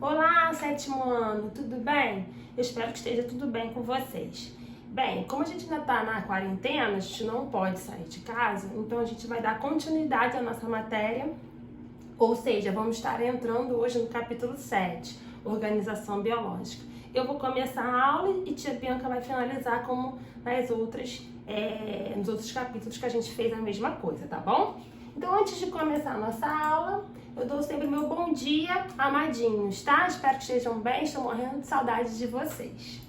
Olá, sétimo ano, tudo bem? Eu espero que esteja tudo bem com vocês. Bem, como a gente ainda está na quarentena, a gente não pode sair de casa, então a gente vai dar continuidade à nossa matéria, ou seja, vamos estar entrando hoje no capítulo 7, Organização Biológica. Eu vou começar a aula e tia Bianca vai finalizar como nos outros capítulos que a gente fez a mesma coisa, tá bom? Então, antes de começar a nossa aula, eu dou sempre meu bom dia, amadinhos, tá? Espero que estejam bem, estou morrendo de saudade de vocês.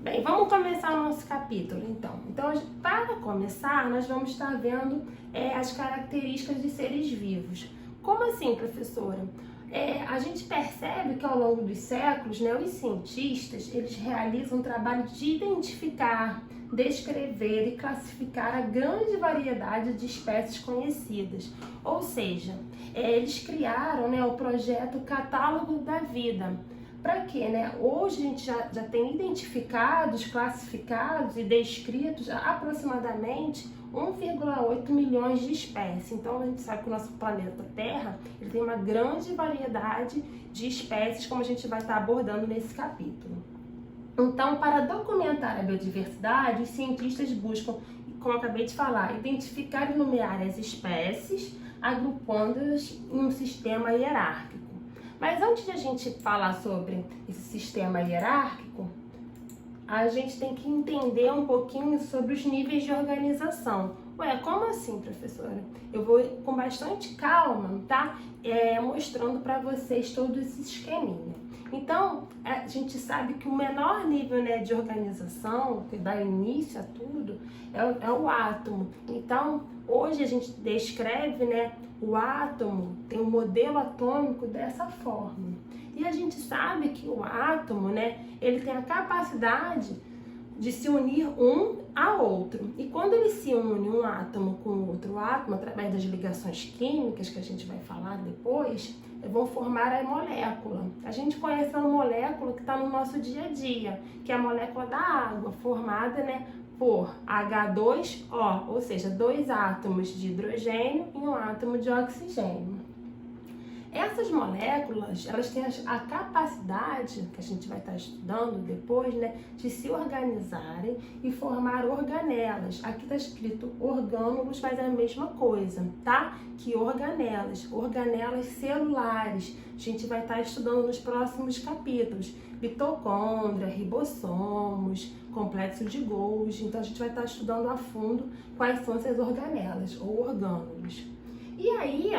Bem, vamos começar o nosso capítulo, então. Então, para começar, nós vamos estar vendo as características de seres vivos. Como assim, professora? A gente percebe que ao longo dos séculos, né, os cientistas, eles realizam um trabalho de identificar, descrever e classificar a grande variedade de espécies conhecidas. Ou seja, eles criaram, né, o projeto Catálogo da Vida. Para quê, né? Hoje a gente já tem identificados, classificados e descritos aproximadamente 1,8 milhões de espécies. Então a gente sabe que o nosso planeta Terra ele tem uma grande variedade de espécies, como a gente vai estar abordando nesse capítulo. Então, para documentar a biodiversidade, os cientistas buscam, como eu acabei de falar, identificar e nomear as espécies, agrupando-as em um sistema hierárquico. Mas antes de a gente falar sobre esse sistema hierárquico, a gente tem que entender um pouquinho sobre os níveis de organização. Ué, como assim, professora? Eu vou com bastante calma, tá? Mostrando para vocês todo esse esqueminha. Então, a gente sabe que o menor nível, né, de organização, que dá início a tudo, é o átomo. Então, hoje a gente descreve, né, o átomo, tem um modelo atômico dessa forma. E a gente sabe que o átomo, né, ele tem a capacidade de se unir um a outro. E quando ele se une um átomo com outro átomo, através das ligações químicas, que a gente vai falar depois, vão formar a molécula. A gente conhece a molécula que está no nosso dia a dia, que é a molécula da água, formada, né, por H2O, ou seja, 2 átomos de hidrogênio e um átomo de oxigênio. Essas moléculas, elas têm a capacidade, que a gente vai estar estudando depois, né, de se organizarem e formar organelas. Aqui está escrito orgânulos, mas é a mesma coisa, tá? Que organelas celulares. A gente vai estar estudando nos próximos capítulos. Mitocôndria, ribossomos, complexo de Golgi. Então a gente vai estar estudando a fundo quais são essas organelas ou orgânulos. E aí,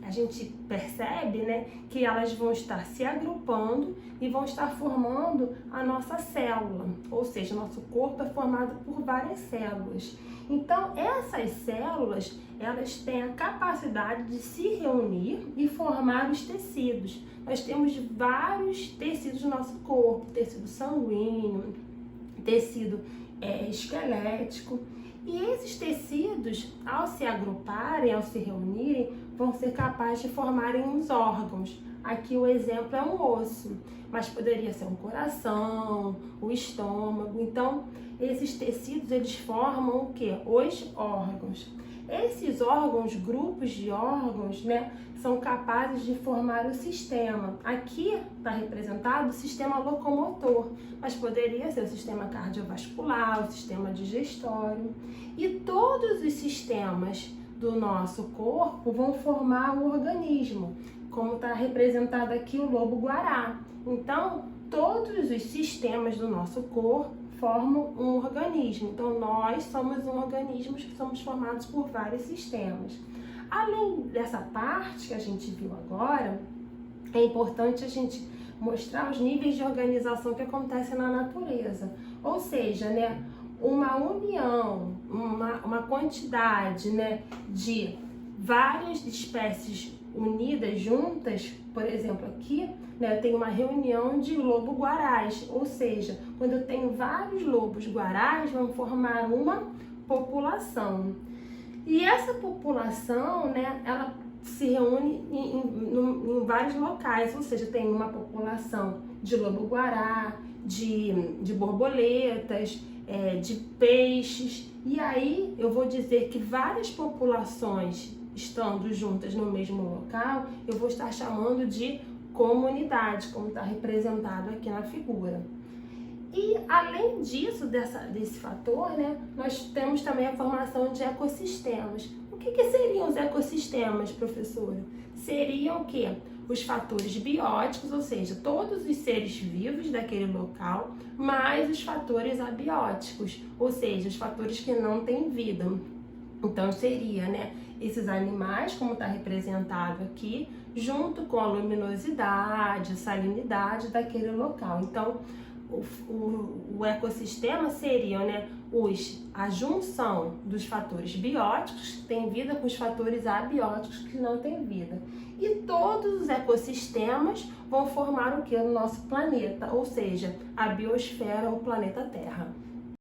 a gente percebe, né, que elas vão estar se agrupando e vão estar formando a nossa célula, ou seja, nosso corpo é formado por várias células. Então, essas células, elas têm a capacidade de se reunir e formar os tecidos. Nós temos vários tecidos no nosso corpo, tecido sanguíneo, tecido esquelético. E esses tecidos, ao se agruparem, ao se reunirem, vão ser capazes de formarem uns órgãos. Aqui o exemplo é um osso, mas poderia ser um coração, o estômago. Então, esses tecidos, eles formam o quê? Os órgãos. Esses órgãos, grupos de órgãos, né, são capazes de formar o sistema. Aqui está representado o sistema locomotor, mas poderia ser o sistema cardiovascular, o sistema digestório. E todos os sistemas do nosso corpo vão formar o organismo, como está representado aqui o lobo-guará. Então, todos os sistemas do nosso corpo formam um organismo. Então, nós somos um organismo que somos formados por vários sistemas. Além dessa parte que a gente viu agora, é importante a gente mostrar os níveis de organização que acontecem na natureza. Ou seja, né, uma união, uma quantidade, né, de várias espécies unidas juntas. Por exemplo, aqui, né, eu tenho uma reunião de lobo-guarás, ou seja, quando eu tenho vários lobos-guarás, vão formar uma população. E essa população, né, ela se reúne em vários locais, ou seja, tem uma população de lobo-guará, de borboletas, de peixes. E aí eu vou dizer que várias populações estando juntas no mesmo local, eu vou estar chamando de comunidade, como está representado aqui na figura. E além disso, desse fator, né, nós temos também a formação de ecossistemas. O que seriam os ecossistemas, professora? Seriam o quê? Os fatores bióticos, ou seja, todos os seres vivos daquele local, mais os fatores abióticos, ou seja, os fatores que não têm vida. Então seria, né, esses animais, como está representado aqui, junto com a luminosidade, a salinidade daquele local. Então, o ecossistema seriam, né, a junção dos fatores bióticos que têm vida com os fatores abióticos que não têm vida. E todos os ecossistemas vão formar o que no nosso planeta, ou seja, a biosfera, o planeta Terra.